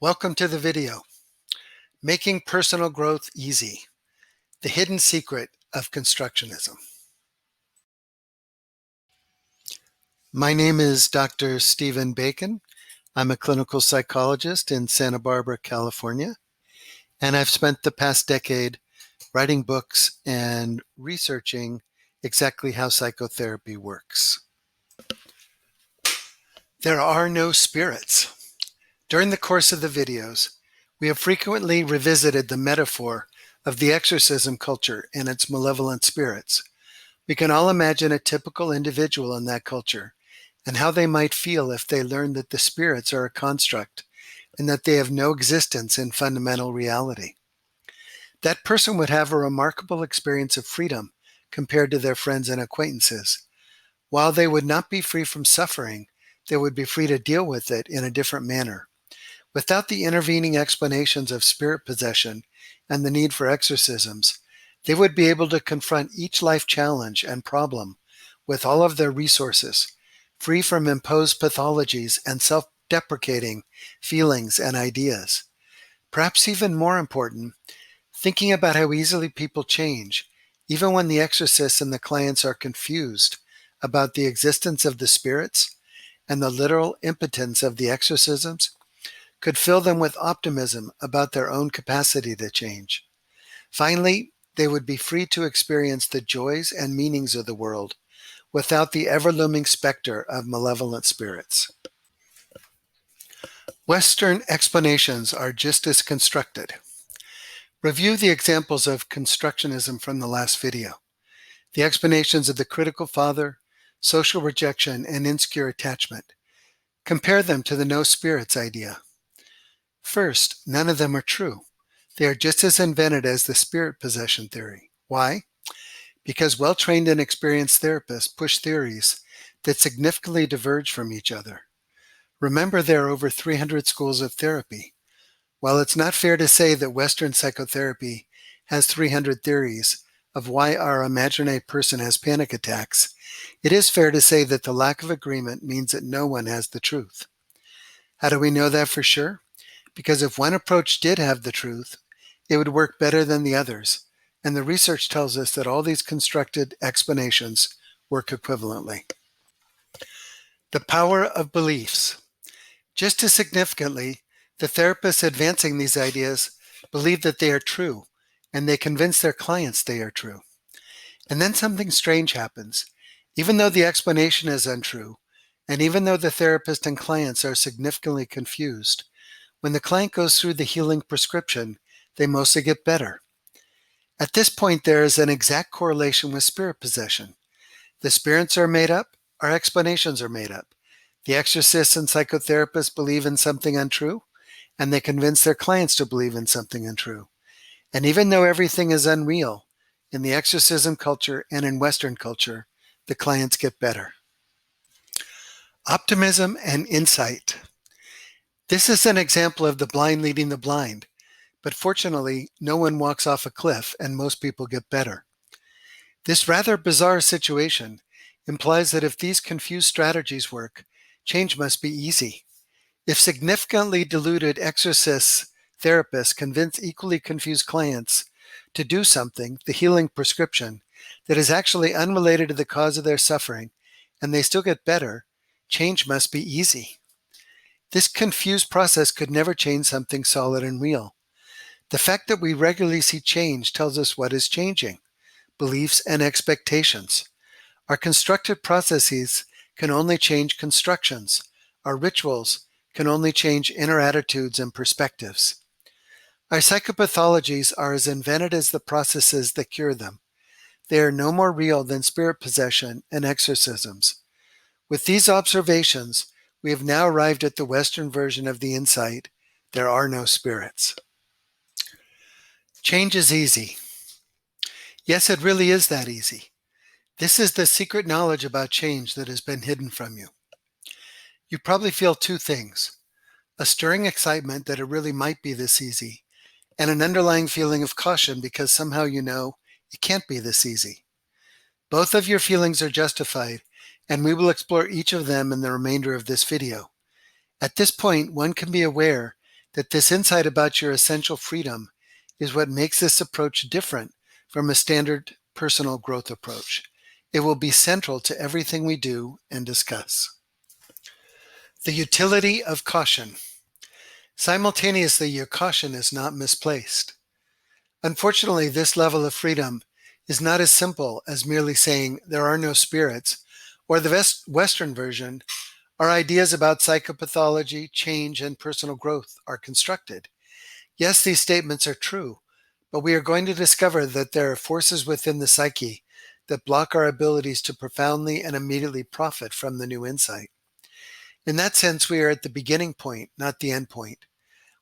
Welcome to the video, Making Personal Growth Easy, the Hidden Secret of Constructionism. My name is Dr. Stephen Bacon. I'm a clinical psychologist in Santa Barbara, California, and I've spent the past decade writing books and researching exactly how psychotherapy works. There are no spirits. During the course of the videos, we have frequently revisited the metaphor of the exorcism culture and its malevolent spirits. We can all imagine a typical individual in that culture and how they might feel if they learned that the spirits are a construct and that they have no existence in fundamental reality. That person would have a remarkable experience of freedom compared to their friends and acquaintances. While they would not be free from suffering, they would be free to deal with it in a different manner. Without the intervening explanations of spirit possession and the need for exorcisms, they would be able to confront each life challenge and problem with all of their resources, free from imposed pathologies and self-deprecating feelings and ideas. Perhaps even more important, thinking about how easily people change, even when the exorcists and the clients are confused about the existence of the spirits and the literal impotence of the exorcisms, could fill them with optimism about their own capacity to change. Finally, they would be free to experience the joys and meanings of the world without the ever-looming specter of malevolent spirits. Western explanations are just as constructed. Review the examples of constructionism from the last video. The explanations of the critical father, social rejection, and insecure attachment. Compare them to the no spirits idea. First, none of them are true. They are just as invented as the spirit possession theory. Why? Because well-trained and experienced therapists push theories that significantly diverge from each other. Remember, there are over 300 schools of therapy. While it's not fair to say that Western psychotherapy has 300 theories of why our imaginary person has panic attacks, it is fair to say that the lack of agreement means that no one has the truth. How do we know that for sure? Because if one approach did have the truth, it would work better than the others, and the research tells us that all these constructed explanations work equivalently. The power of beliefs. Just as significantly, the therapists advancing these ideas believe that they are true, and they convince their clients they are true. And then something strange happens. Even though the explanation is untrue, and even though the therapist and clients are significantly confused, when the client goes through the healing prescription, they mostly get better. At this point, there is an exact correlation with spirit possession. The spirits are made up, our explanations are made up. The exorcists and psychotherapists believe in something untrue, and they convince their clients to believe in something untrue. And even though everything is unreal, in the exorcism culture and in Western culture, the clients get better. Optimism and insight. This is an example of the blind leading the blind, but fortunately, no one walks off a cliff and most people get better. This rather bizarre situation implies that if these confused strategies work, change must be easy. If significantly diluted exorcists, therapists convince equally confused clients to do something, the healing prescription, that is actually unrelated to the cause of their suffering, and they still get better, change must be easy. This confused process could never change something solid and real. The fact that we regularly see change tells us what is changing: beliefs and expectations. Our constructed processes can only change constructions. Our rituals can only change inner attitudes and perspectives. Our psychopathologies are as invented as the processes that cure them. They are no more real than spirit possession and exorcisms. With these observations, we have now arrived at the Western version of the insight: there are no spirits. Change is easy. Yes, it really is that easy. This is the secret knowledge about change that has been hidden from you. You probably feel two things: a stirring excitement that it really might be this easy, and an underlying feeling of caution because somehow you know it can't be this easy. Both of your feelings are justified, and we will explore each of them in the remainder of this video. At this point, one can be aware that this insight about your essential freedom is what makes this approach different from a standard personal growth approach. It will be central to everything we do and discuss. The utility of caution. Simultaneously, your caution is not misplaced. Unfortunately, this level of freedom is not as simple as merely saying there are no spirits, or the Western version, our ideas about psychopathology, change, and personal growth are constructed. Yes, these statements are true, but we are going to discover that there are forces within the psyche that block our abilities to profoundly and immediately profit from the new insight. In that sense, we are at the beginning point, not the end point.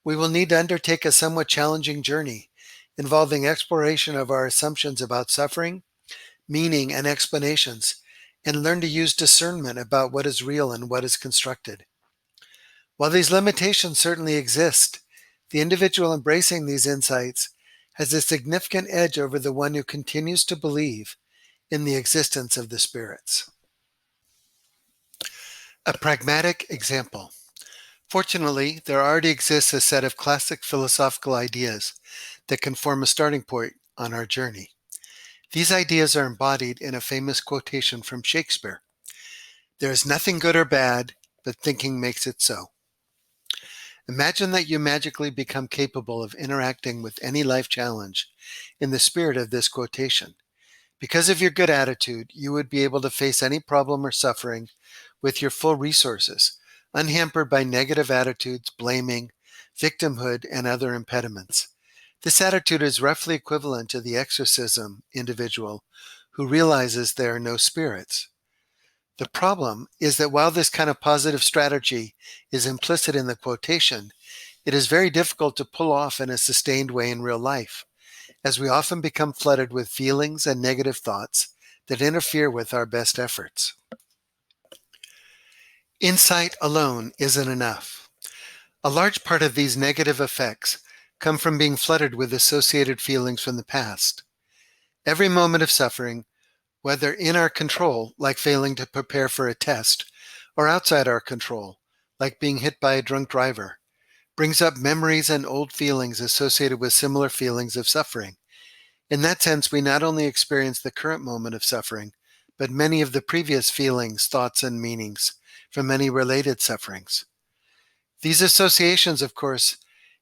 We will need to undertake a somewhat challenging journey involving exploration of our assumptions about suffering, meaning, and explanations, and learn to use discernment about what is real and what is constructed. While these limitations certainly exist, the individual embracing these insights has a significant edge over the one who continues to believe in the existence of the spirits. A pragmatic example. Fortunately, there already exists a set of classic philosophical ideas that can form a starting point on our journey. These ideas are embodied in a famous quotation from Shakespeare. There is nothing good or bad, but thinking makes it so. Imagine that you magically become capable of interacting with any life challenge in the spirit of this quotation. Because of your good attitude, you would be able to face any problem or suffering with your full resources, unhampered by negative attitudes, blaming, victimhood, and other impediments. This attitude is roughly equivalent to the exorcism individual who realizes there are no spirits. The problem is that while this kind of positive strategy is implicit in the quotation, it is very difficult to pull off in a sustained way in real life, as we often become flooded with feelings and negative thoughts that interfere with our best efforts. Insight alone isn't enough. A large part of these negative effects come from being flooded with associated feelings from the past. Every moment of suffering, whether in our control, like failing to prepare for a test, or outside our control, like being hit by a drunk driver, brings up memories and old feelings associated with similar feelings of suffering. In that sense, we not only experience the current moment of suffering, but many of the previous feelings, thoughts, and meanings from many related sufferings. These associations, of course,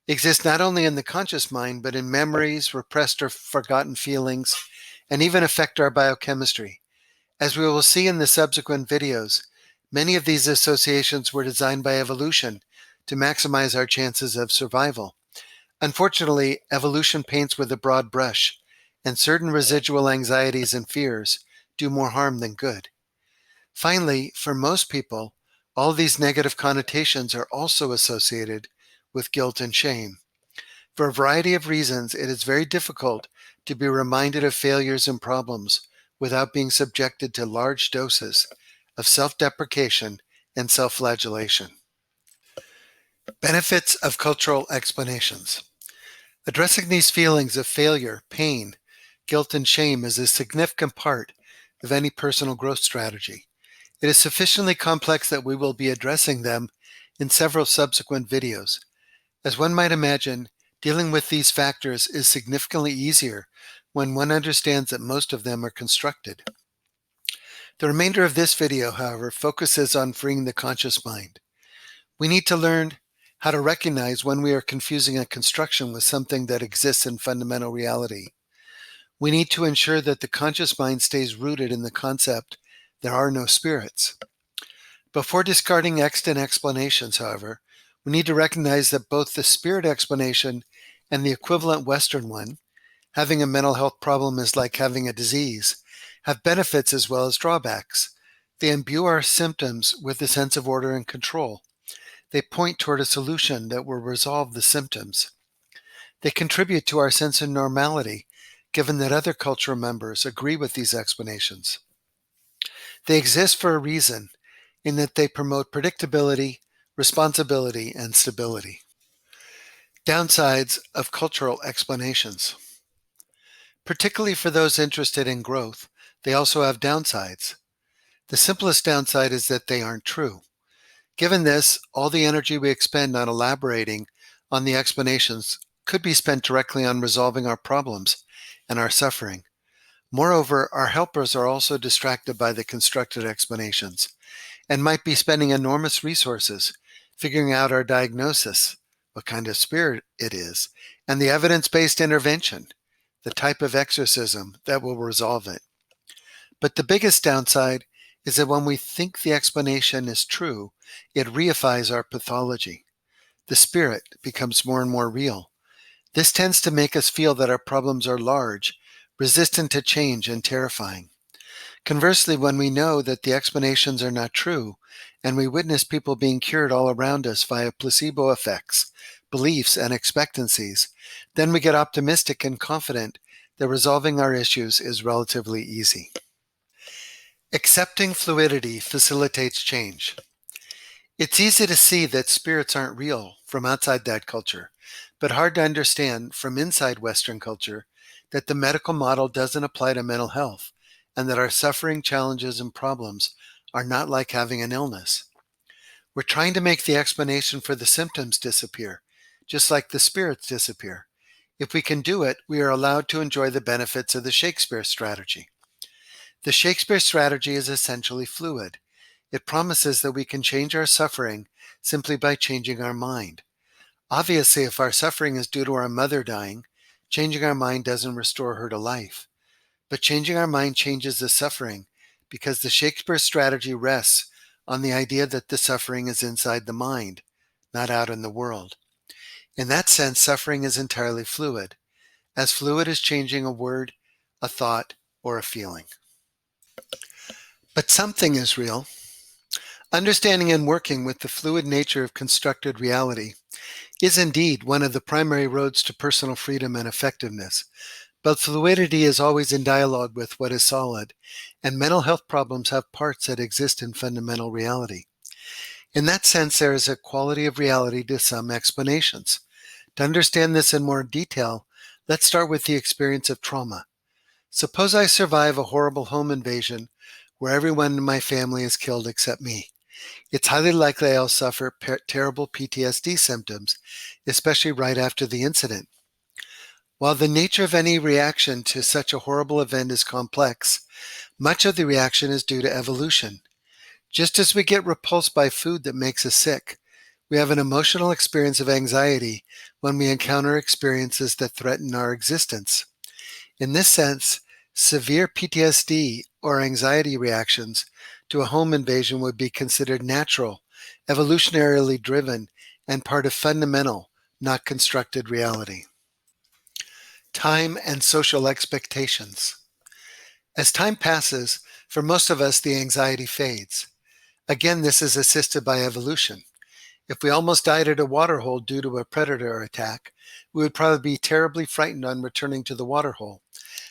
exist not only in the conscious mind, but in memories, repressed or forgotten feelings, and even affect our biochemistry. As we will see in the subsequent videos, many of these associations were designed by evolution to maximize our chances of survival. Unfortunately, evolution paints with a broad brush, and certain residual anxieties and fears do more harm than good. Finally, for most people, all these negative connotations are also associated with guilt and shame. For a variety of reasons, it is very difficult to be reminded of failures and problems without being subjected to large doses of self-deprecation and self-flagellation. Benefits of cultural explanations. Addressing these feelings of failure, pain, guilt, and shame is a significant part of any personal growth strategy. It is sufficiently complex that we will be addressing them in several subsequent videos. As one might imagine, dealing with these factors is significantly easier when one understands that most of them are constructed. The remainder of this video, however, focuses on freeing the conscious mind. We need to learn how to recognize when we are confusing a construction with something that exists in fundamental reality. We need to ensure that the conscious mind stays rooted in the concept there are no spirits. Before discarding extant explanations, however, we need to recognize that both the spirit explanation and the equivalent Western one, having a mental health problem is like having a disease, have benefits as well as drawbacks. They imbue our symptoms with a sense of order and control. They point toward a solution that will resolve the symptoms. They contribute to our sense of normality, given that other cultural members agree with these explanations. They exist for a reason, in that they promote predictability, responsibility, and stability. Downsides of cultural explanations. Particularly for those interested in growth, they also have downsides. The simplest downside is that they aren't true. Given this, all the energy we expend on elaborating on the explanations could be spent directly on resolving our problems and our suffering. Moreover, our helpers are also distracted by the constructed explanations and might be spending enormous resources figuring out our diagnosis, what kind of spirit it is, and the evidence-based intervention, the type of exorcism that will resolve it. But the biggest downside is that when we think the explanation is true, it reifies our pathology. The spirit becomes more and more real. This tends to make us feel that our problems are large, resistant to change, and terrifying. Conversely, when we know that the explanations are not true, and we witness people being cured all around us via placebo effects, beliefs, and expectancies, then we get optimistic and confident that resolving our issues is relatively easy. Accepting fluidity facilitates change. It's easy to see that spirits aren't real from outside that culture, but hard to understand from inside Western culture that the medical model doesn't apply to mental health and that our suffering, challenges, and problems are not like having an illness. We're trying to make the explanation for the symptoms disappear, just like the spirits disappear. If we can do it, we are allowed to enjoy the benefits of the Shakespeare strategy. The Shakespeare strategy is essentially fluid. It promises that we can change our suffering simply by changing our mind. Obviously, if our suffering is due to our mother dying, changing our mind doesn't restore her to life. But changing our mind changes the suffering because the Shakespeare strategy rests on the idea that the suffering is inside the mind, not out in the world. In that sense, suffering is entirely fluid, as fluid as changing a word, a thought, or a feeling. But something is real. Understanding and working with the fluid nature of constructed reality is indeed one of the primary roads to personal freedom and effectiveness. But fluidity is always in dialogue with what is solid, and mental health problems have parts that exist in fundamental reality. In that sense, there is a quality of reality to some explanations. To understand this in more detail, let's start with the experience of trauma. Suppose I survive a horrible home invasion where everyone in my family is killed except me. It's highly likely I'll suffer terrible PTSD symptoms, especially right after the incident. While the nature of any reaction to such a horrible event is complex, much of the reaction is due to evolution. Just as we get repulsed by food that makes us sick, we have an emotional experience of anxiety when we encounter experiences that threaten our existence. In this sense, severe PTSD or anxiety reactions to a home invasion would be considered natural, evolutionarily driven, and part of fundamental, not constructed reality. Time and social expectations. As time passes, for most of us, the anxiety fades. Again, this is assisted by evolution. If we almost died at a waterhole due to a predator attack, we would probably be terribly frightened on returning to the waterhole.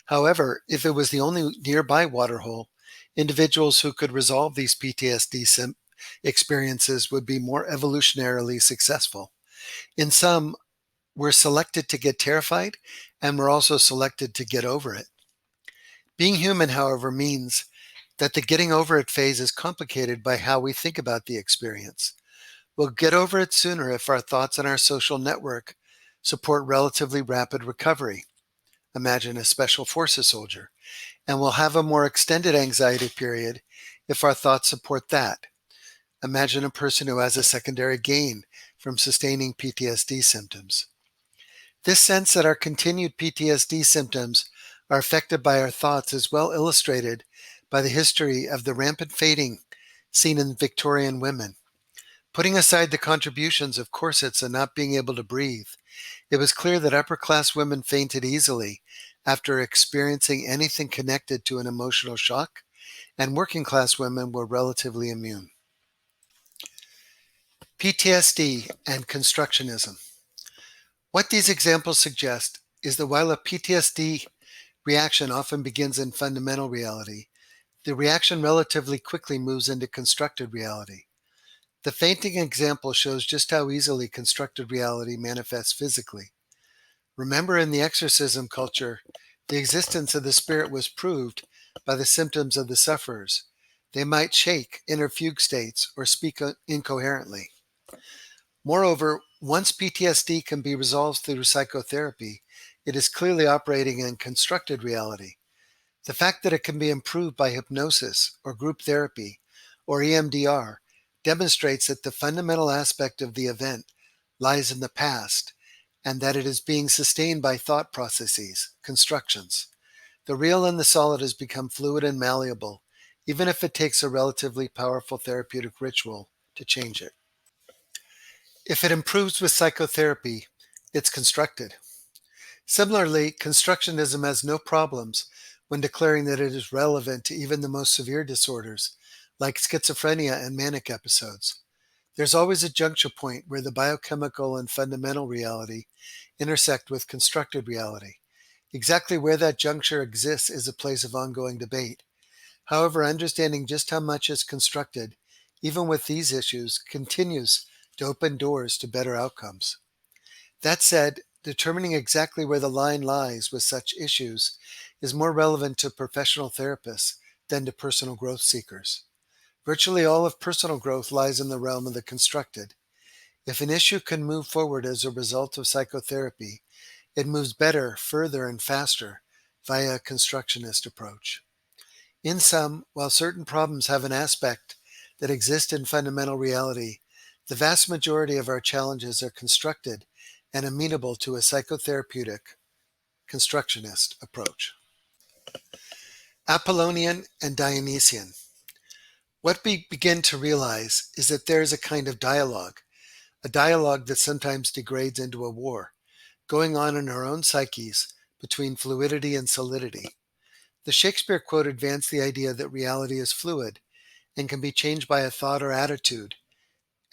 However, if it was the only nearby waterhole, individuals who could resolve these PTSD experiences would be more evolutionarily successful. In some, we're selected to get terrified, and we're also selected to get over it. Being human, however, means that the getting over it phase is complicated by how we think about the experience. We'll get over it sooner if our thoughts and our social network support relatively rapid recovery. Imagine a special forces soldier. And we'll have a more extended anxiety period if our thoughts support that. Imagine a person who has a secondary gain from sustaining PTSD symptoms. This sense that our continued PTSD symptoms are affected by our thoughts is well illustrated by the history of the rampant fading seen in Victorian women. Putting aside the contributions of corsets and not being able to breathe, it was clear that upper-class women fainted easily after experiencing anything connected to an emotional shock, and working-class women were relatively immune. PTSD and Constructionism. What these examples suggest is that while a PTSD reaction often begins in fundamental reality, the reaction relatively quickly moves into constructed reality. The fainting example shows just how easily constructed reality manifests physically. Remember, in the exorcism culture, the existence of the spirit was proved by the symptoms of the sufferers. They might shake, enter fugue states, or speak incoherently. Moreover, once PTSD can be resolved through psychotherapy, it is clearly operating in constructed reality. The fact that it can be improved by hypnosis or group therapy or EMDR demonstrates that the fundamental aspect of the event lies in the past and that it is being sustained by thought processes, constructions. The real and the solid has become fluid and malleable, even if it takes a relatively powerful therapeutic ritual to change it. If it improves with psychotherapy, it's constructed. Similarly, constructionism has no problems when declaring that it is relevant to even the most severe disorders, like schizophrenia and manic episodes. There's always a juncture point where the biochemical and fundamental reality intersect with constructed reality. Exactly where that juncture exists is a place of ongoing debate. However, understanding just how much is constructed, even with these issues, continues to open doors to better outcomes. That said, determining exactly where the line lies with such issues is more relevant to professional therapists than to personal growth seekers. Virtually all of personal growth lies in the realm of the constructed. If an issue can move forward as a result of psychotherapy, it moves better, further, and faster via a constructionist approach. In sum, while certain problems have an aspect that exists in fundamental reality, the vast majority of our challenges are constructed and amenable to a psychotherapeutic constructionist approach. Apollonian and Dionysian. What we begin to realize is that there is a kind of dialogue, a dialogue that sometimes degrades into a war, going on in our own psyches between fluidity and solidity. The Shakespeare quote advanced the idea that reality is fluid and can be changed by a thought or attitude,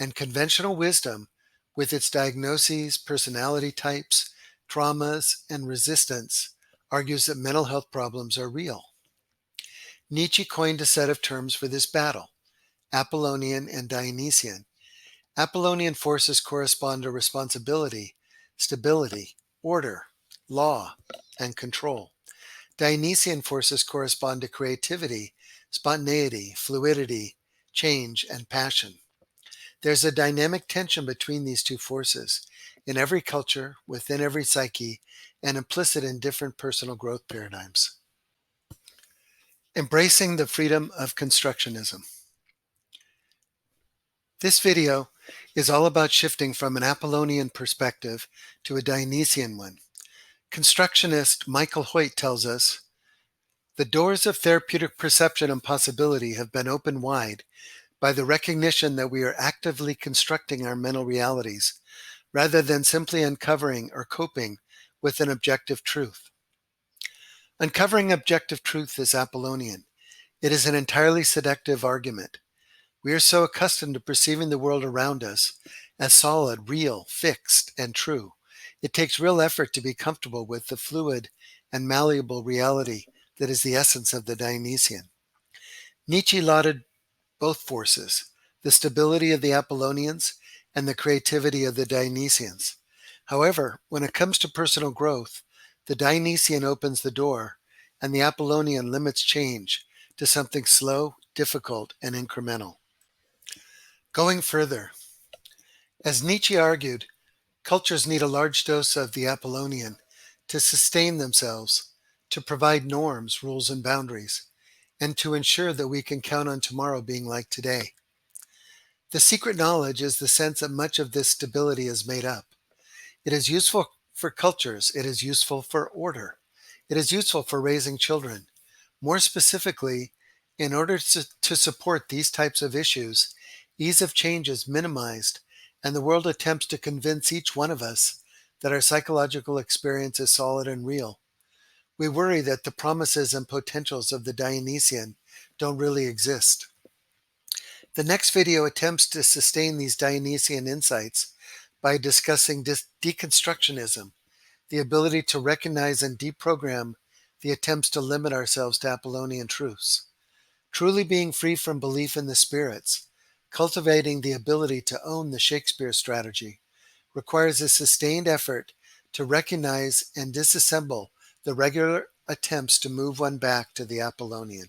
and conventional wisdom, with its diagnoses, personality types, traumas, and resistance, argues that mental health problems are real. Nietzsche coined a set of terms for this battle: Apollonian and Dionysian. Apollonian forces correspond to responsibility, stability, order, law, and control. Dionysian forces correspond to creativity, spontaneity, fluidity, change, and passion. There's a dynamic tension between these two forces in every culture, within every psyche, and implicit in different personal growth paradigms. Embracing the freedom of constructionism. This video is all about shifting from an Apollonian perspective to a Dionysian one. Constructionist Michael Hoyt tells us, "The doors of therapeutic perception and possibility have been opened wide by the recognition that we are actively constructing our mental realities, rather than simply uncovering or coping with an objective truth." Uncovering objective truth is Apollonian. It is an entirely seductive argument. We are so accustomed to perceiving the world around us as solid, real, fixed, and true. It takes real effort to be comfortable with the fluid and malleable reality that is the essence of the Dionysian. Nietzsche lauded both forces, the stability of the Apollonians and the creativity of the Dionysians. However, when it comes to personal growth, the Dionysian opens the door and the Apollonian limits change to something slow, difficult, and incremental. Going further, as Nietzsche argued, cultures need a large dose of the Apollonian to sustain themselves, to provide norms, rules, and boundaries, and to ensure that we can count on tomorrow being like today. The secret knowledge is the sense that much of this stability is made up. It is useful for cultures. It is useful for order. It is useful for raising children. More specifically, in order to support these types of issues, ease of change is minimized, and the world attempts to convince each one of us that our psychological experience is solid and real. We worry that the promises and potentials of the Dionysian don't really exist. The next video attempts to sustain these Dionysian insights by discussing deconstructionism, the ability to recognize and deprogram the attempts to limit ourselves to Apollonian truths. Truly being free from belief in the spirits, cultivating the ability to own the Shakespeare strategy, requires a sustained effort to recognize and disassemble the regular attempts to move one back to the Apollonian.